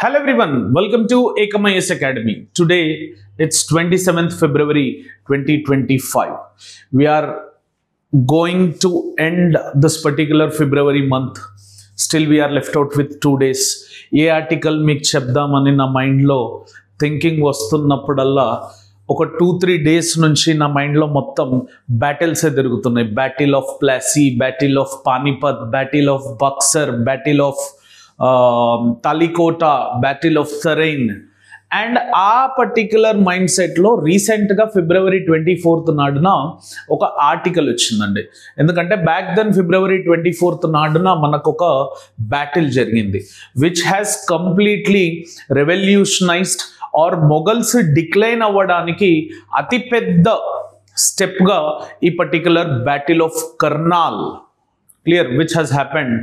Hello everyone, welcome to Ekamayas Academy. Today it's 27th February 2025. We are going to end this particular February month. Still we are left out with 2 days. A article మీకు చెప్దామని నా మైండ్లో thinking వస్తున్నప్పుడల్లా ఒక 2-3 days నుంచి నా మైండ్లో మొత్తం బ్యాటిల్సే తిరుగుతున్నాయి. Battle of Plassey, battle of Panipat, battle of Buxar, battle of Talikota, battle of Tarain. And ఆ పర్టిక్యులర్ మైండ్ సెట్లో రీసెంట్గా February 24th నాడున ఒక ఆర్టికల్ వచ్చిందండి. ఎందుకంటే బ్యాక్ దెన్ February 24th నాడున మనకు ఒక బ్యాటిల్ జరిగింది which has completely revolutionized or Mughals decline అవ్వడానికి అతిపెద్ద స్టెప్గా ఈ particular battle of Karnal clear which has happened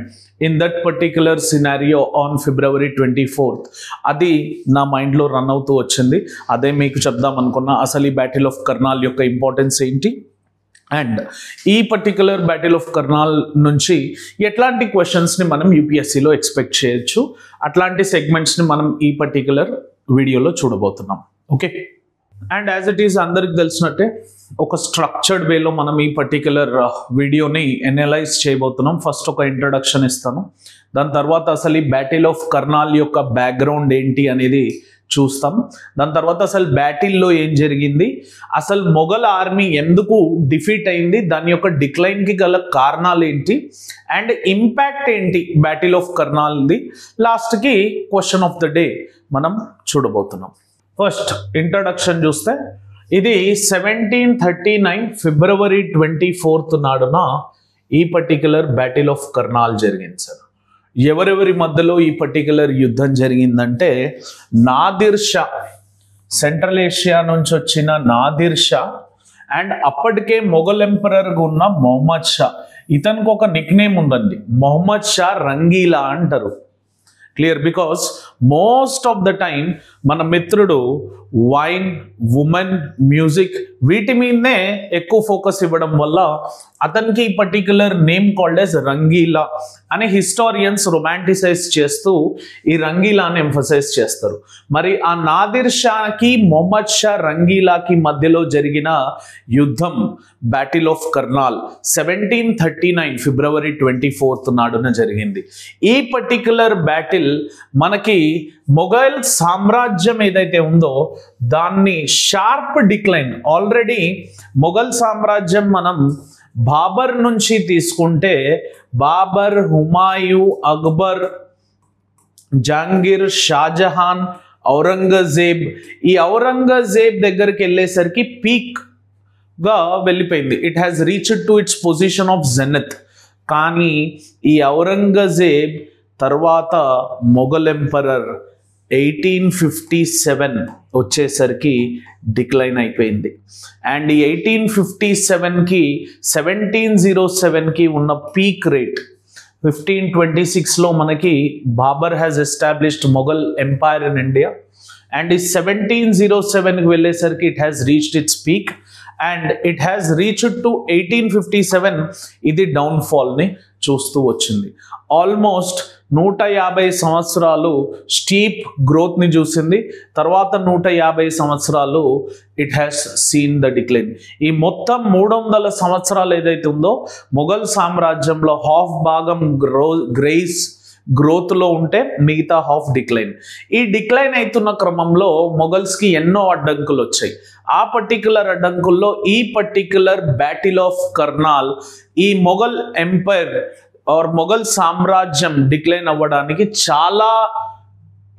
in that particular scenario on February 24th. అది నా మైండ్లో రన్ అవుతూ వచ్చింది. అదే మీకు చెప్దాం అనుకున్నా. అసలు ఈ బ్యాటిల్ ఆఫ్ కర్నాల్ యొక్క ఇంపార్టెన్స్ ఏంటి అండ్ ఈ పర్టిక్యులర్ బ్యాటిల్ ఆఫ్ కర్నాల్ నుంచి ఎట్లాంటి క్వశ్చన్స్ని మనం యూపీఎస్సీలో ఎక్స్పెక్ట్ చేయొచ్చు, అట్లాంటి సెగ్మెంట్స్ని మనం ఈ పర్టిక్యులర్ వీడియోలో చూడబోతున్నాం. Okay, and as it is అందరికి తెలిసినట్టే ఒక స్ట్రక్చర్డ్ వేలో మనం ఈ పర్టిక్యులర్ వీడియోని ఎనలైజ్ చేయబోతున్నాం. ఫస్ట్ ఒక ఇంట్రడక్షన్ ఇస్తాను, దాని తర్వాత అసలు ఈ బ్యాటిల్ ఆఫ్ కర్నాల్ యొక్క బ్యాక్గ్రౌండ్ ఏంటి అనేది చూస్తాం. దాని తర్వాత అసలు బ్యాటిల్లో ఏం జరిగింది, అసలు మొఘల్ ఆర్మీ ఎందుకు డిఫీట్ అయింది, దాని యొక్క డిక్లైన్కి గల కారణాలు ఏంటి అండ్ ఇంపాక్ట్ ఏంటి బ్యాటిల్ ఆఫ్ కర్నాల్ది, లాస్ట్కి క్వశ్చన్ ఆఫ్ ద డే మనం చూడబోతున్నాం. ఫస్ట్ ఇంట్రడక్షన్ చూస్తే ఇది 1739 February 24th నాడున ఈ పర్టిక్యులర్ బ్యాటిల్ ఆఫ్ కర్నాల్ జరిగింది సార్. ఎవరెవరి మధ్యలో ఈ పర్టిక్యులర్ యుద్ధం జరిగిందంటే నాదిర్ షా, సెంట్రల్ ఏషియా నుంచి వచ్చిన నాదిర్ షా అండ్ అప్పటికే మొఘల్ ఎంపరర్గా ఉన్న మొహమ్మద్ షా. ఇతనికి ఒక నిక్ నేమ్ ఉందండి, మొహమ్మద్ షా రంగీలా అంటారు. Clear, because most of the time మన మిత్రుడు వైన్, ఉమెన్, మ్యూజిక్ వీటి మీదనే ఎక్కువ ఫోకస్ ఇవ్వడం వల్ల అతనికి ఈ particular name called as Rangeela అని హిస్టారియన్స్ రొమాంటిసైజ్ చేస్తూ ఈ రంగీలాని ఎంఫసైజ్ చేస్తారు. మరి ఆ నాదిర్ షాకి మొహమ్మద్ షా రంగీలాకి మధ్యలో జరిగిన యుద్ధం battle of Karnal 1739 February 24th నాడున జరిగింది. ఈ పర్టిక్యులర్ బ్యాటిల్ మనకి మొఘల్ సామ్రాజ్యం ఏదైతే ఉందో దాన్ని షార్ప్ డిక్లైన్, ఆల్రెడీ మొఘల్ సామ్రాజ్యం మనం బాబర్ నుంచి తీసుకుంటే బాబర్, హుమాయూ, అక్బర్, జహాంగీర్, షాజహాన్, ఔరంగజేబ్, ఈ ఔరంగజేబ్ దగ్గరికి వెళ్ళేసరికి పీక్గా వెళ్ళిపోయింది. It has reached to its position of zenith. కానీ ఈ ఔరంగజేబ్ తర్వాత మొఘల్ ఎంపరర్ 1857 వచ్చేసరికి డిక్లైన్ అయిపోయింది. అండ్ ఈ 1857కి 1707కి ఉన్న పీక్ రేట్ 1526లో మనకి Babur has established Mughal empire in India. And ఈ 1707కి వెళ్ళేసరికి it has reached its peak and it has reached to 1857 ఇది డౌన్ఫాల్ని చూస్తూ వచ్చింది. ఆల్మోస్ట్ 150 సంవత్సరాలు స్టీప్ గ్రోత్ని చూసింది. తర్వాత 150 సంవత్సరాలు it has seen the decline. ఈ మొత్తం 300 సంవత్సరాలు ఏదైతే ఉందో మొఘల్ సామ్రాజ్యంలో హాఫ్ భాగం గ్రోత్లో ఉంటే మిగతా హాఫ్ డిక్లైన్. ఈ డిక్లైన్ అవుతున్న క్రమంలో మొఘల్స్కి ఎన్నో అడ్డంకులు వచ్చాయి. ఆ పర్టిక్యులర్ అడ్డంకుల్లో ఈ పర్టిక్యులర్ బ్యాటిల్ ఆఫ్ కర్నాల్ ఈ మొఘల్ ఎంపైర్ ఆర్ మొఘల్ సామ్రాజ్యం డిక్లైన్ అవ్వడానికి చాలా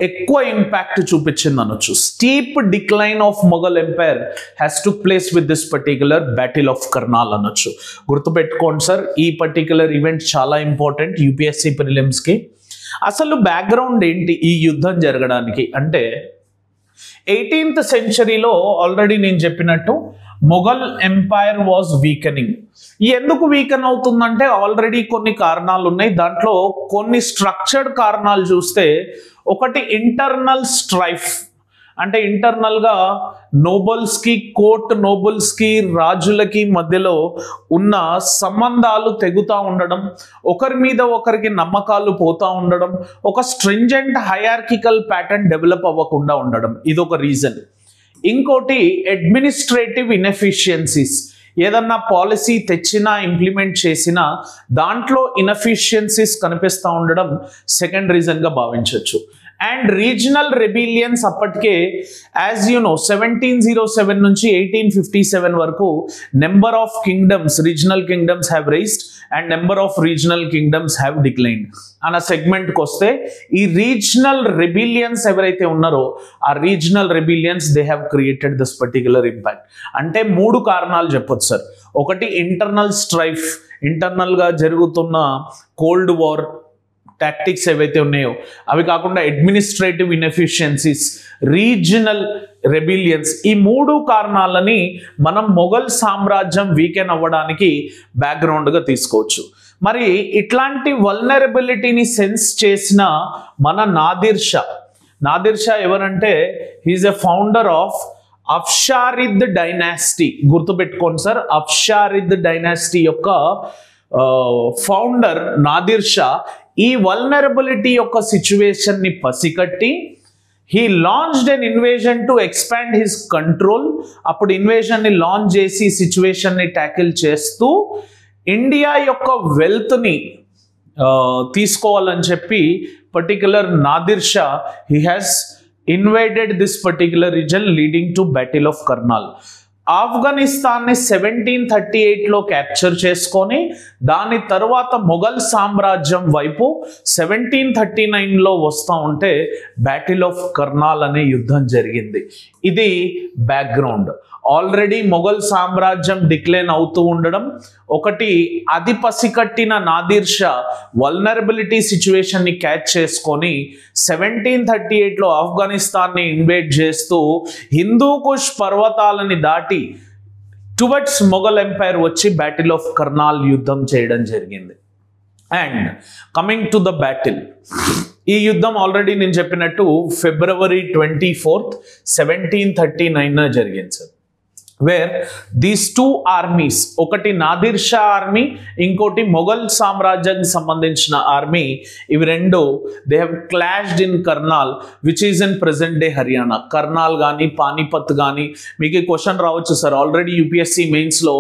ఎక్కువ ఇంపాక్ట్ చూపించింది అనొచ్చు. Steep decline of Mughal empire has to place with this particular battle of Karnal అనొచ్చు. గుర్తుపెట్టుకోండి సార్, ఈ పర్టిక్యులర్ ఈవెంట్ చాలా ఇంపార్టెంట్ యూపీఎస్సీ ప్రిలిమ్స్కి. అసలు బ్యాక్గ్రౌండ్ ఏంటి ఈ యుద్ధం జరగడానికి అంటే 18th centuryలో ఆల్రెడీ నేను చెప్పినట్టు మొఘల్ ఎంపైర్ వాజ్ వీకనింగ్. ఎందుకు వీకన్ అవుతుందంటే ఆల్రెడీ కొన్ని కారణాలు ఉన్నాయి. దాంట్లో కొన్ని స్ట్రక్చర్డ్ కారణాలు చూస్తే ఒకటి ఇంటర్నల్ స్ట్రైఫ్, అంటే ఇంటర్నల్గా నోబల్స్కి కోర్ట్ నోబల్స్కి రాజులకి మధ్యలో ఉన్న సంబంధాలు తెగుతూ ఉండడం, ఒకరి మీద ఒకరికి నమ్మకాలు పోతూ ఉండడం, ఒక స్ట్రింజెంట్ హైరార్కికల్ ప్యాటర్న్ డెవలప్ అవ్వకుండా ఉండడం, ఇదొక రీజన్. ఇంకోటి అడ్మినిస్ట్రేటివ్ ఇన్ఎఫిషియన్సీస్, ఏదన్నా పాలసీ తెచ్చినా ఇంప్లిమెంట్ చేసినా దాంట్లో ఇన్ఎఫిషియన్సీస్ కనిపిస్తూ ఉండడం సెకండ్ రీజన్గా భావించవచ్చు. అండ్ రీజనల్ రెబిలియన్స్ అప్పటికే యాజ్ యూ నో 1707 నుంచి 1857 వరకు number of kingdoms, regional kingdoms have raised and number of regional kingdoms have declined అన్న సెగ్మెంట్కి వస్తే, ఈ రీజనల్ రెబిలియన్స్ ఎవరైతే ఉన్నారో ఆ regional rebellions they have created this particular impact. అంటే 3 కారణాలు చెప్పొచ్చు సార్. ఒకటి ఇంటర్నల్ స్ట్రైఫ్, ఇంటర్నల్గా జరుగుతున్న కోల్డ్ వార్ టాక్టిక్స్ ఏవైతే ఉన్నాయో అవి కాకుండా అడ్మినిస్ట్రేటివ్ ఇన్ఎఫిషియన్సీస్, రీజనల్ రెబిలియన్స్, ఈ 3 కారణాలని మనం మొఘల్ సామ్రాజ్యం వీకెన్ అవ్వడానికి బ్యాక్గ్రౌండ్గా తీసుకోవచ్చు. మరి ఇట్లాంటి వల్నరబిలిటీని సెన్స్ చేసిన మన నాదిర్ షా ఎవరంటే he is a founder of Afsharid dynasty. గుర్తుపెట్టుకోండి సార్, అఫ్షారిద్ డైనాసిటీ యొక్క ఫౌండర్ నాదిర్ షా ఈ వల్నరబిలిటీ యొక్క సిచ్యువేషన్ ని పసికట్టి he launched an invasion to expand his control. అప్పుడు ఇన్వేజన్ ని లాంచ్ చేసి సిచ్యువేషన్ ని ట్యాకిల్ చేస్తూ ఇండియా యొక్క వెల్త్ ని తీసుకోవాలని చెప్పి particular Nadir Shah he has invaded this particular region leading to Battle of Karnal. ఆఫ్ఘనిస్తాన్ని 1738లో క్యాప్చర్ చేసుకొని దాని తర్వాత మొఘల్ సామ్రాజ్యం వైపు 1739లో వస్తూ ఉంటే బ్యాటిల్ ఆఫ్ కర్నాల్ అనే యుద్ధం జరిగింది. ఇది బ్యాక్గ్రౌండ్. ఆల్రెడీ మొఘల్ సామ్రాజ్యం డిక్లైన్ అవుతూ ఉండడం, ఒకటి అది పసికట్టిన నాదిర్ షా వల్నరబిలిటీ సిచ్యువేషన్ని క్యాచ్ చేసుకొని 1738లో ఆఫ్ఘనిస్తాన్ని ఇన్వేడ్ చేస్తూ హిందూ కుష్ పర్వతాలని దాటి టువర్డ్స్ మొఘల్ ఎంపైర్ వచ్చి బ్యాటిల్ ఆఫ్ కర్నాల్ యుద్ధం చేయడం జరిగింది. And coming to the battle, ఈ యుద్ధం ఆల్రెడీ నేను చెప్పినట్టు February 24th 1739 జరిగింది సార్. వేర్ దీస్ 2 ఆర్మీస్, ఒకటి నాదిర్ షా ఆర్మీ, ఇంకోటి మొఘల్ సామ్రాజ్యానికి సంబంధించిన ఆర్మీ, ఇవి రెండు they have clashed in Karnal which is in present day Haryana. Karnal కానీ పానీపత్ కానీ, మీకు క్వశ్చన్ రావచ్చు సార్, ఆల్రెడీ యూపీఎస్సీ మెయిన్స్లో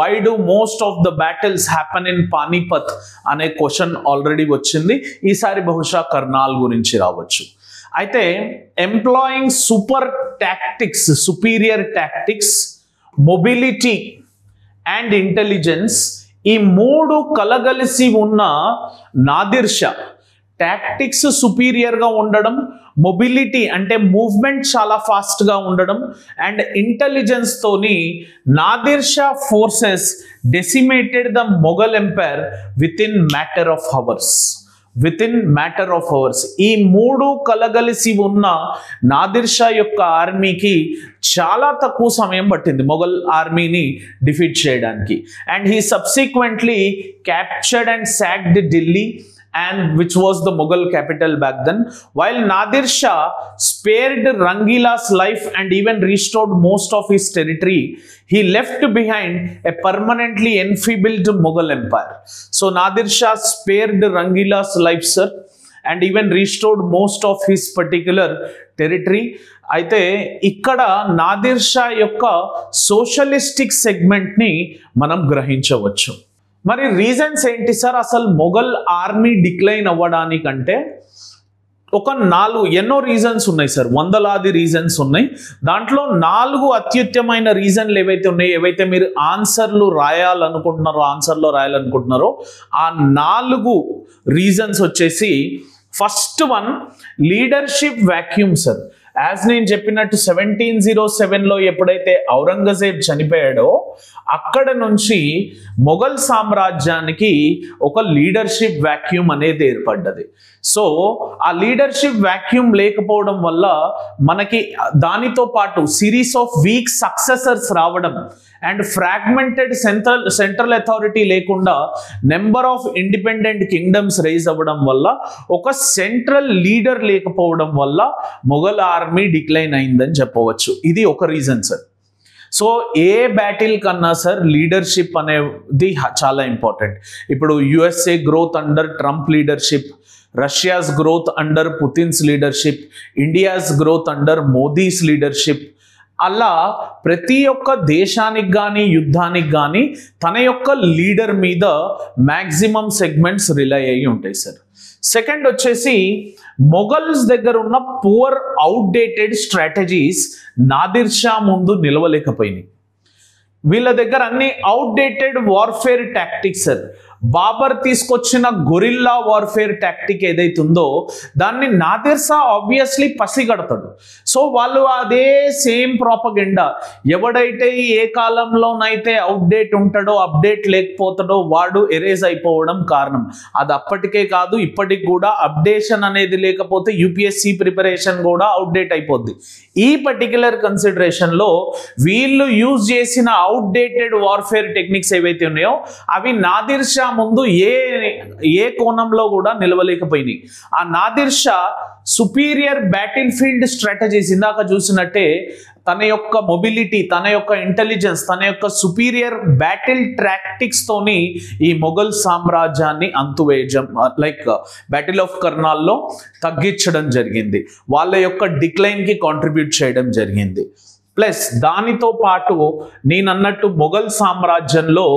why do most of the battles happen in Panipat అనే క్వశ్చన్ ఆల్రెడీ వచ్చింది. ఈసారి బహుశా కర్నాల్ గురించి రావచ్చు. అయితే employing superior tactics, mobility and intelligence, ఈ 3 కలగలిసి ఉన్న నాదిర్ షా టాక్టిక్స్ సుపీరియర్గా ఉండడం, మొబిలిటీ అంటే మూవ్మెంట్ చాలా ఫాస్ట్గా ఉండడం, అండ్ ఇంటెలిజెన్స్ తోని Nadir Shah forces decimated the Mughal empire within matter of hours. ఈ 3 కలగలిసి ఉన్న నాదిర్ షా యొక్క ఆర్మీకి చాలా తక్కువ సమయం పట్టింది మొఘల్ ఆర్మీని డిఫీట్ చేయడానికి. And he subsequently captured and sacked Delhi, and which was the Mughal capital back then, while Nadir Shah spared Rangila's life and even restored most of his territory. He left behind a permanently enfeebled Mughal empire. So Nadir Shah spared Rangila's life, sir, and even restored most of his particular territory. అయితే ఇక్కడ నాదిర్ షా యొక్క socialistic సెగ్మెంట్ని మనం గ్రహించవచ్చు. మరి reasons ఏంటి sir అసలు Mughal army decline అవ్వడానికంటే? ఒక 4 ఎన్నో రీజన్స్ ఉన్నాయి సార్, వందలాది రీజన్స్ ఉన్నాయి. దాంట్లో 4 అత్యుత్తమైన రీజన్లు ఏవైతే ఉన్నాయో, ఏవైతే మీరు ఆన్సర్లో రాయాలనుకుంటున్నారో ఆ 4 రీజన్స్ వచ్చేసి, first one leadership vacuum sir. As నేను చెప్పినట్టు 1707లో ఎప్పుడైతే ఔరంగజేబ్ చనిపోయాడో అక్కడ నుంచి మొఘల్ సామ్రాజ్యానికి ఒక లీడర్షిప్ వాక్యూమ్ అనేది ఏర్పడ్డది. సో ఆ లీడర్షిప్ వాక్యూమ్ లేకపోవడం వల్ల మనకి దానితో పాటు సిరీస్ ఆఫ్ వీక్ సక్సెసర్స్ రావడం అండ్ ఫ్రాగ్మెంటెడ్ సెంట్రల్ అథారిటీ లేకుండా number of independent kingdoms rise అవ్వడం వల్ల, ఒక సెంట్రల్ లీడర్ లేకపోవడం వల్ల మొఘల్ ఆర్మీ డిక్లైన్ అయిందని చెప్పవచ్చు. ఇది ఒక రీజన్ సార్. సో ఏ బ్యాటిల్ కన్నా సార్ లీడర్షిప్ అనేది చాలా ఇంపార్టెంట్. ఇప్పుడు USA growth under Trump leadership, Russia's growth under Putin's leadership, India's growth under Modi's leadership, అలా ప్రతి ఒక్క దేశానికి కానీ యుద్ధానికి కానీ తన యొక్క లీడర్ మీద మ్యాక్సిమం సెగ్మెంట్స్ రిలై అయ్యి ఉంటాయి సార్. సెకండ్ వచ్చేసి మొఘల్స్ దగ్గర ఉన్న poor outdated strategies Nadir Shah ముందు నిలవలేకపోయినాయి. వీళ్ళ దగ్గర అన్ని outdated warfare tactics sir. Babur తీసుకొచ్చిన గొరిల్లా వార్ఫేర్ టాక్టిక్ ఏదైతే ఉందో దాన్ని నాదిర్ షా ఆబ్వియస్లీ పసిగడతాడు. సో వాళ్ళు అదే సేమ్ ప్రాపగెండా, ఎవడైతే ఏ కాలంలోనైతే అవుట్డేట్ ఉంటాడో, అప్డేట్ లేకపోతాడో వాడు ఎరేజ్ అయిపోవడం కారణం. అది అప్పటికే కాదు, ఇప్పటికి కూడా అప్డేషన్ అనేది లేకపోతే యూపీఎస్సీ ప్రిపరేషన్ కూడా అవుట్డేట్ అయిపోద్ది. ఈ పర్టికులర్ కన్సిడరేషన్లో వీళ్ళు యూజ్ చేసిన అవుట్డేటెడ్ వార్ఫేర్ టెక్నిక్స్ ఏవైతే ఉన్నాయో అవి నాదిర్ షా ముందు ఏ కోణంలో కూడా నిలవలేకపోయినాయి. ఆ Nadir Shah superior battle field strategies ఇందాక చూసినట్టే తన యొక్క మొబిలిటీ, తన యొక్క ఇంటెలిజెన్స్, తన యొక్క సుపీరియర్ బ్యాటిల్ టాక్టిక్స్ తోని ఈ మొఘల్ సామ్రాజ్యాన్ని అంతువేయడం, లైక్ బ్యాటిల్ ఆఫ్ కర్నాల్లో తగ్గించడం జరిగింది. వాళ్ళ యొక్క డిక్లైన్కి కాంట్రిబ్యూట్ చేయడం జరిగింది. ప్లస్ దానితో పాటు నేను అన్నట్టు మొఘల్ సామ్రాజ్యంలో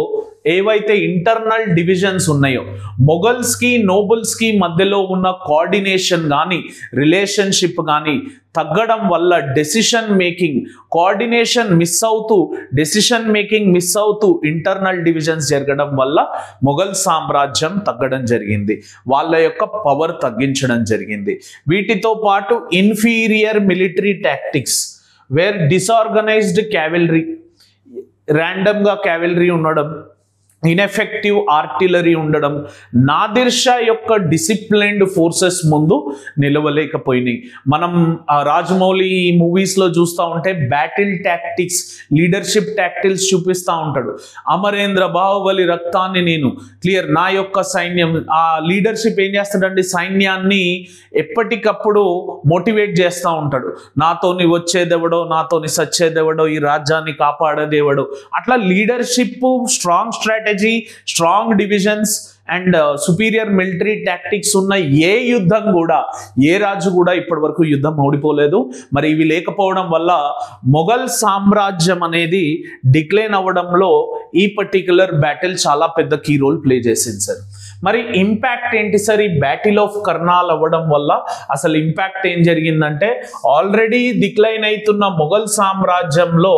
ఏవైతే ఇంటర్నల్ డివిజన్స్ ఉన్నాయో, మొఘల్స్కి నోబుల్స్కి మధ్యలో ఉన్న కోఆర్డినేషన్ కానీ రిలేషన్షిప్ కానీ తగ్గడం వల్ల డెసిషన్ మేకింగ్ కోఆర్డినేషన్ మిస్ అవుతూ, డెసిషన్ మేకింగ్ మిస్ అవుతూ ఇంటర్నల్ డివిజన్స్ జరగడం వల్ల మొఘల్ సామ్రాజ్యం తగ్గడం జరిగింది. వాళ్ళ యొక్క పవర్ తగ్గించడం జరిగింది. వీటితో పాటు inferior military tactics, where disorganised cavalry, ర్యాండమ్గా క్యావెలరీ ఉండడం, ఇన్ఎఫెక్టివ్ ఆర్టిలరీ ఉండడం నాదిర్ షా యొక్క డిసిప్లైన్డ్ ఫోర్సెస్ ముందు నిలవలేకపోయినాయి. మనం రాజమౌళి మూవీస్లో చూస్తూ ఉంటే బ్యాటిల్ టాక్టిక్స్, లీడర్షిప్ టాక్టిక్స్ చూపిస్తూ ఉంటాడు. అమరేంద్ర బాహుబలి రక్తాన్ని నేను క్లియర్, నా యొక్క సైన్యం, ఆ లీడర్షిప్ ఏం చేస్తాడంటే సైన్యాన్ని ఎప్పటికప్పుడు మోటివేట్ చేస్తూ ఉంటాడు. నాతోని వచ్చేదెవడో, నాతోని సచ్చేదెవడో, ఈ రాజ్యాన్ని కాపాడేదేవడో. అట్లా leadership, strong strategy, strong divisions and superior military tactics ఉన్న ఏ యుద్ధం కూడా, ఏ రాజు కూడా ఇప్పటి వరకు యుద్ధం ఓడిపోలేదు. మరి ఇవి లేకపోవడం వల్ల మొఘల్ సామ్రాజ్యం అనేది డిక్లైన్ అవ్వడంలో ఈ పర్టికులర్ బ్యాటిల్ చాలా పెద్ద కీ రోల్ ప్లే చేసింది సార్. మరి ఇంపాక్ట్ ఏంటి సార్ ఈ బ్యాటిల్ ఆఫ్ కర్నాల్ అవ్వడం వల్ల? అసలు ఇంపాక్ట్ ఏం జరిగిందంటే, ఆల్రెడీ డిక్లైన్ అవుతున్న మొఘల్ సామ్రాజ్యంలో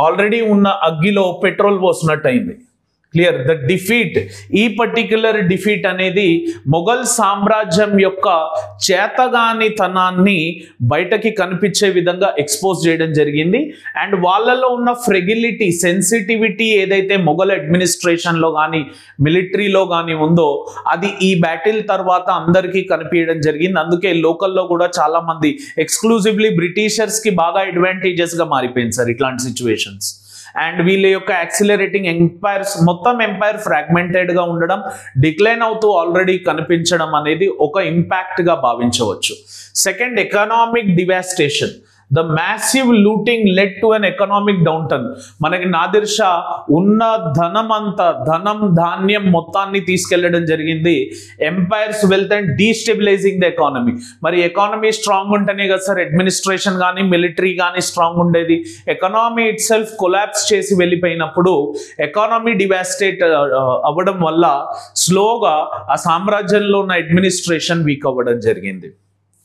ఆల్రెడీ ఉన్న అగ్గిలో పెట్రోల్ పోసినట్టు అయింది. క్లియర్, ద డిఫీట్, ఈ పర్టిక్యులర్ డిఫీట్ అనేది మొఘల్ సామ్రాజ్యం యొక్క చేతగానితనాన్ని బయటకి కనిపించే విధంగా ఎక్స్పోజ్ చేయడం జరిగింది. అండ్ వాళ్ళలో ఉన్న ఫ్రెగిలిటీ, సెన్సిటివిటీ ఏదైతే మొఘల్ అడ్మినిస్ట్రేషన్లో కానీ మిలిటరీలో కానీ ఉందో అది ఈ బ్యాటిల్ తర్వాత అందరికీ కనిపించడం జరిగింది. అందుకే లోకల్లో కూడా చాలా మంది ఎక్స్క్లూజివ్లీ బ్రిటిషర్స్కి బాగా అడ్వాంటేజెస్గా మారిపోయింది సార్ ఇట్లాంటి సిచ్యువేషన్స్. అండ్ వీళ్ళ యొక్క యాక్సిలరేటింగ్ ఎంపైర్స్, మొత్తం ఎంపైర్ ఫ్రాగ్మెంటెడ్గా ఉండడం, డిక్లైన్ అవుతూ ఆల్రెడీ కనిపించడం అనేది ఒక ఇంపాక్ట్గా భావించవచ్చు. Second, economic devastation. The massive looting led to an economic downturn. మనకి నాదిర్ షా ఉన్న ధనం ధాన్యం మొత్తాన్ని తీసుకెళ్లడం జరిగింది. Empire's wealth and destabilising the economy. మరి ఎకానమీ స్ట్రాంగ్ ఉంటేనే కదా సార్ అడ్మినిస్ట్రేషన్ కానీ మిలిటరీ కానీ స్ట్రాంగ్ ఉండేది. ఎకానమీ ఇట్ సెల్ఫ్ కొలాప్స్ చేసి వెళ్ళిపోయినప్పుడు ఎకానమీ డివాస్టేట్ అవ్వడం వల్ల స్లోగా ఆ సామ్రాజ్యంలో ఉన్న అడ్మినిస్ట్రేషన్ వీక్ అవ్వడం జరిగింది.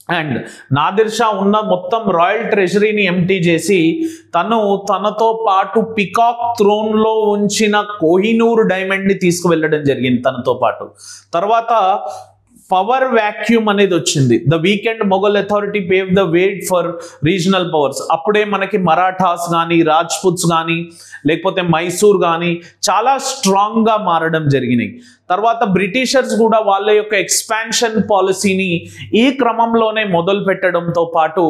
అండ్ నాదిర్ షా ఉన్న మొత్తం రాయల్ ట్రెజరీని ఎంటీ చేసి తనతో పాటు పికాక్ థ్రోన్లో ఉంచిన కోహినూర్ డైమండ్ని తీసుకువెళ్ళడం జరిగింది తనతో పాటు. తర్వాత పవర్ వాక్యూమ్ అనేది వచ్చింది. The weakened Mughal authority pave the way for regional powers. అప్పుడే మనకి మరాఠాస్ కానీ, రాజ్పుత్స్ కానీ, లేకపోతే మైసూర్ కానీ చాలా స్ట్రాంగ్ గా మారడం జరిగినాయి. తర్వాత బ్రిటిషర్స్ కూడా వాళ్ళ యొక్క ఎక్స్పాన్షన్ పాలసీని ఈ క్రమంలోనే మొదలు పెట్టడంతో పాటు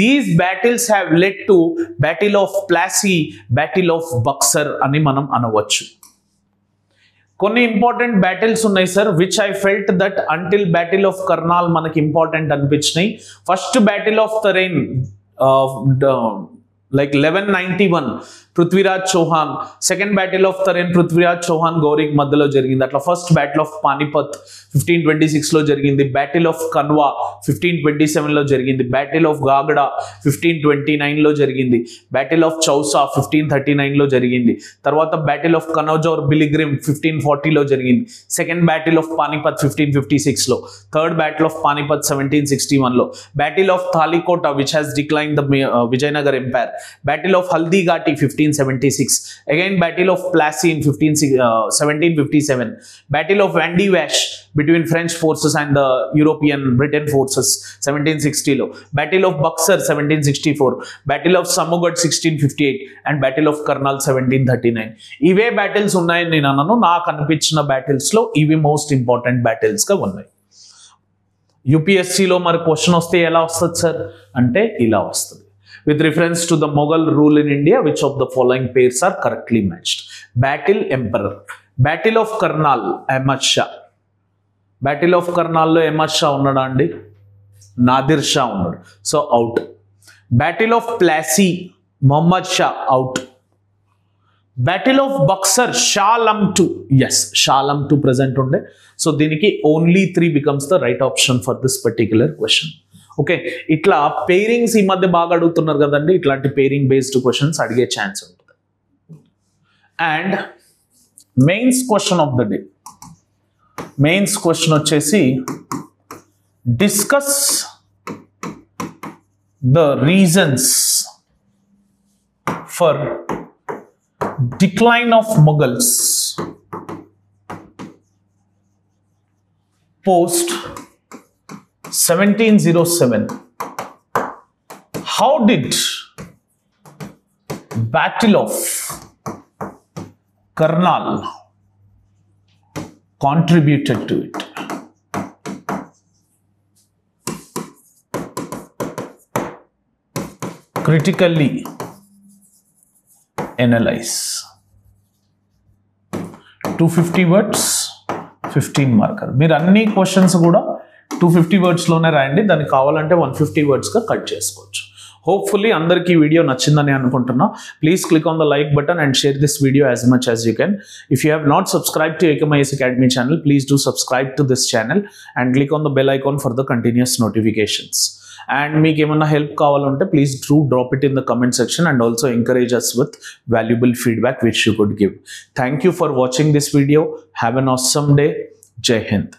these battles have led to battle of Plassey, battle of Buxar అని మనం అనవచ్చు. కొన్ని ఇంపార్టెంట్ బ్యాటిల్స్ ఉన్నాయి sir, which I felt that until battle of Karnal మనకి ఇంపార్టెంట్ అనిపించినాయి. First battle of Tarain like 1191 Prithviraj Chauhan. Second battle of Tarain Prithviraj Chauhan గౌరీకి మధ్యలో జరిగింది. అట్లా ఫస్ట్ బ్యాటిల్ ఆఫ్ పానిపత్ 1526లో జరిగింది. బ్యాటిల్ ఆఫ్ కన్వా 1527లో జరిగింది. బ్యాటిల్ ఆఫ్ గాగడా 1529లో జరిగింది. బ్యాటిల్ ఆఫ్ చౌసా 1539లో జరిగింది. తర్వాత బ్యాటిల్ ఆఫ్ కనౌజర్ బిలిగ్రిమ్ 1540లో జరిగింది. సెకండ్ బ్యాటిల్ ఆఫ్ పానిపత్ 1556లో. థర్డ్ బ్యాటిల్ ఆఫ్ పానిపత్ 1761లో. Battle of Talikota which has decline the Vijayanagar empire. Battle of Haldighati 1576. Again Battle of Plassey in 1757. Battle of Vandy Vash between French forces and the European Britain forces 1760 lo. Battle of Buxar 1764. Battle of Samugad 1658 and Battle of Karnal 1739. ఇవే battles ఉన్నాయని నేను అన్నాను. నాకు అనిపించిన battles లో ఇవి most important battles గా ఉన్నాయి. యూపీఎస్సీలో మరి క్వశ్చన్ వస్తే ఎలా వస్తుంది సార్ అంటే ఇలా వస్తుంది. With reference to the Mughal rule in India, which of the following pairs are correctly matched? Battle Emperor. Battle of Karnal, Ahmad Shah. Battle of Karnal lo Ahmad Shah unnada andi? Nadir Shah unnadu. So out. Battle of Plassey, Muhammad Shah out. Battle of Buxar, Shah Alam II. Yes, Shah Alam II present unde. So దీనికి only 3 becomes the right option for this particular question. Okay, ఇట్లా pairings ఈ మధ్య బాగా అడుగుతున్నారు కదండి. ఇట్లాంటి pairing based questions అడిగే chance ఉంటుంది. And mains question of the day, mains question వచ్చేసి discuss the reasons for decline of Mughals post 1707. How did Battle of Karnal contributed to it? Critically analyze. 250 words, 15 marker. మీరు అన్ని questions కూడా 250 words లోనే రాయండి. దానికి కావాలంటే 150 words గా కట్ చేసుకోవచ్చు. హోప్ఫుల్లీ అందరికీ వీడియో నచ్చిందని అనుకుంటున్నా. Please click on the like button and share this video as much as you can. If you have not subscribe to Ekam IAS academy channel, please do subscribe to this channel and click on the bell icon for the continuous notifications. And మీకు ఏమన్నా help కావాలంటే please do drop it in the comment section and also encourage us with valuable feedback which you could give. Thank you for watching this video. Have an awesome day. Jai Hind.